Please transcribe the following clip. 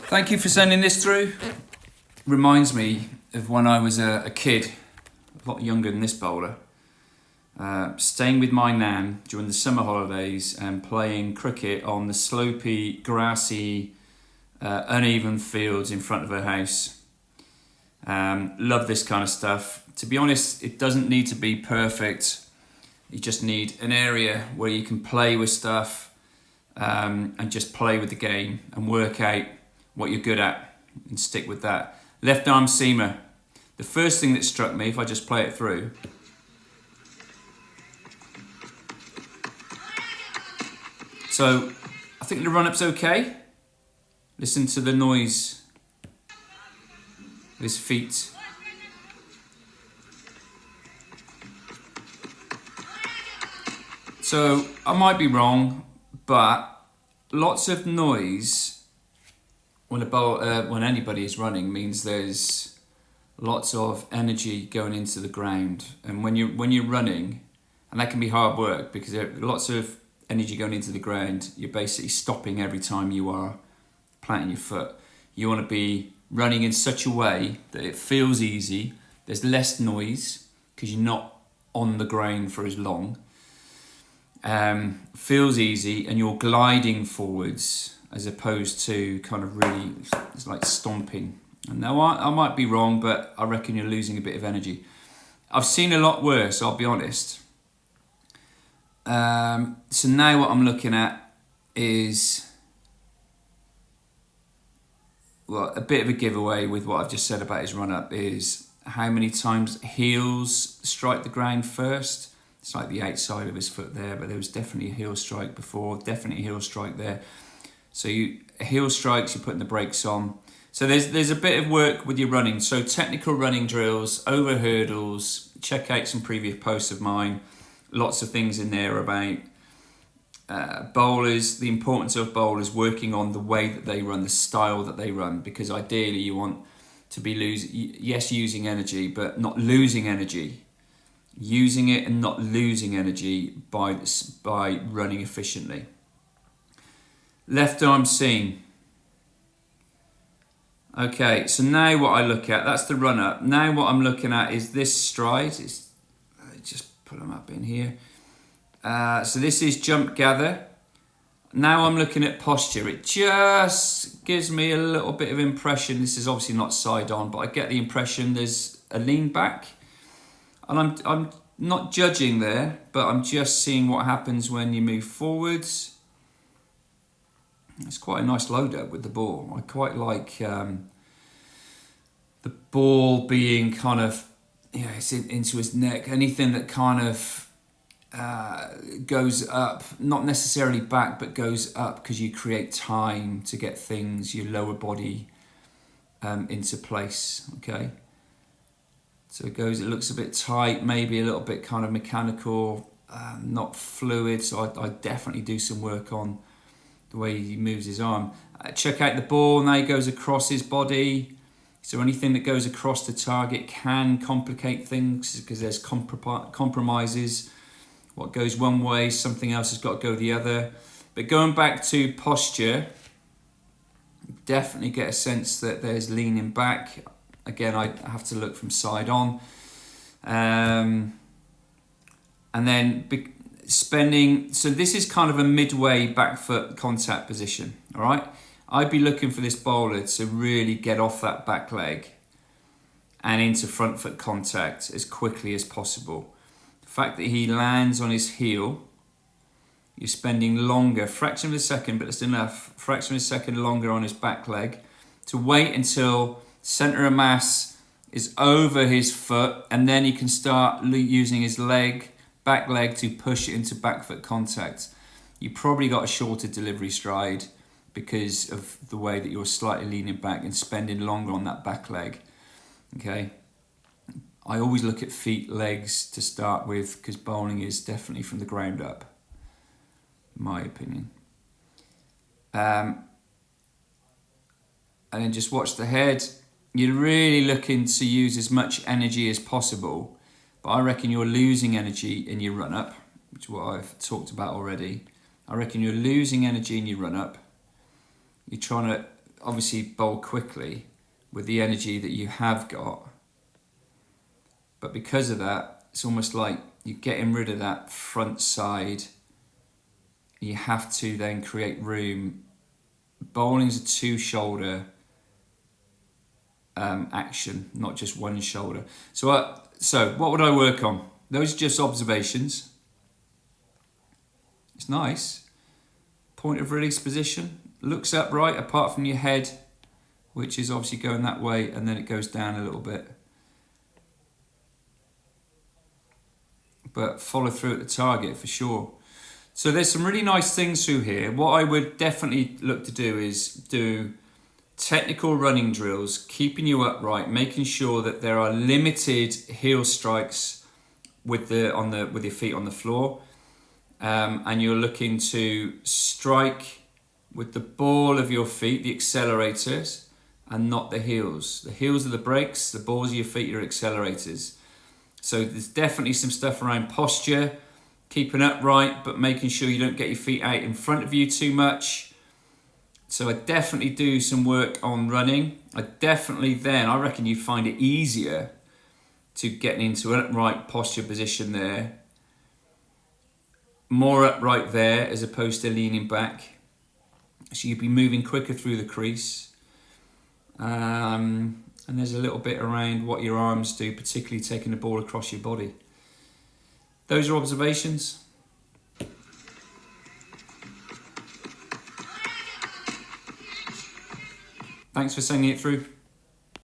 Thank you for sending this through. Reminds me of when I was a kid, a lot younger than this bowler, staying with my nan during the summer holidays and playing cricket on the slopey, grassy, uneven fields in front of her house. Love this kind of stuff. To be honest, it doesn't need to be perfect. You just need an area where you can play with stuff and just play with the game and work out what you're good at and stick with that. Left arm seamer. The first thing that struck me, if I just play it through, so I think the run-up's okay. Listen to the noise of his feet. So I might be wrong, but lots of noise when anybody is running means there's lots of energy going into the ground. And when you're running, and that can be hard work because there's lots of energy going into the ground, you're basically stopping every time you are planting your foot. You want to be running in such a way that it feels easy, there's less noise because you're not on the ground for as long. Feels easy and you're gliding forwards as opposed to kind of really, it's like stomping. And now I might be wrong, but I reckon you're losing a bit of energy. I've seen a lot worse, I'll be honest. So now what I'm looking at is, well, a bit of a giveaway with what I've just said about his run-up is how many times heels strike the ground first. It's like the outside of his foot there, but there was definitely a heel strike before, definitely a heel strike there. So heel strikes, you're putting the brakes on. So there's a bit of work with your running. So technical running drills, over hurdles, check out some previous posts of mine. Lots of things in there about bowlers, the importance of bowlers working on the way that they run, the style that they run, because ideally you want to be using energy, but not losing energy. Using it and not losing energy by running efficiently. Left arm seam. Okay, so now what I look at, that's the run up. Now what I'm looking at is this stride. Just put them up in here. So this is jump gather. Now I'm looking at posture. It just gives me a little bit of impression. This is obviously not side on, but I get the impression there's a lean back. And I'm not judging there, but I'm just seeing what happens when you move forwards. It's quite a nice load up with the ball. I quite like the ball being kind of, it's into his neck. Anything that kind of goes up, not necessarily back, but goes up because you create time to get things, your lower body into place, okay? So it looks a bit tight, maybe a little bit kind of mechanical, not fluid. So I definitely do some work on the way he moves his arm. Check out the ball, now he goes across his body. So anything that goes across the target can complicate things because there's compromises. What goes one way, something else has got to go the other. But going back to posture, definitely get a sense that there's leaning back. Again, I have to look from side on. And then so this is kind of a midway back foot contact position, all right? I'd be looking for this bowler to really get off that back leg and into front foot contact as quickly as possible. The fact that he lands on his heel, you're spending longer, fraction of a second, but it's enough, fraction of a second longer on his back leg to wait until center of mass is over his foot, and then he can start using his back leg to push it into back foot contact. You probably got a shorter delivery stride because of the way that you're slightly leaning back and spending longer on that back leg. Okay, I always look at feet, legs to start with because bowling is definitely from the ground up, in my opinion. And then just watch the head. You're really looking to use as much energy as possible, but I reckon you're losing energy in your run-up, which is what I've talked about already. I reckon you're losing energy in your run-up. You're trying to obviously bowl quickly with the energy that you have got. But because of that, it's almost like you're getting rid of that front side. You have to then create room. Bowling's a two shoulder action, not just one shoulder. So what would I work on? Those are just observations. It's nice. Point of release position. Looks upright apart from your head, which is obviously going that way, and then it goes down a little bit. But follow through at the target for sure. So there's some really nice things through here. What I would definitely look to do is do technical running drills, keeping you upright, making sure that there are limited heel strikes with your feet on the floor, and you're looking to strike with the ball of your feet, the accelerators, and not the heels. The heels are the brakes, the balls of your feet are accelerators. So there's definitely some stuff around posture, keeping upright, but making sure you don't get your feet out in front of you too much. So I definitely do some work on running. I reckon you find it easier to get into an upright posture position there. More upright there as opposed to leaning back. So you'd be moving quicker through the crease. And there's a little bit around what your arms do, particularly taking the ball across your body. Those are observations. Thanks for sending it through.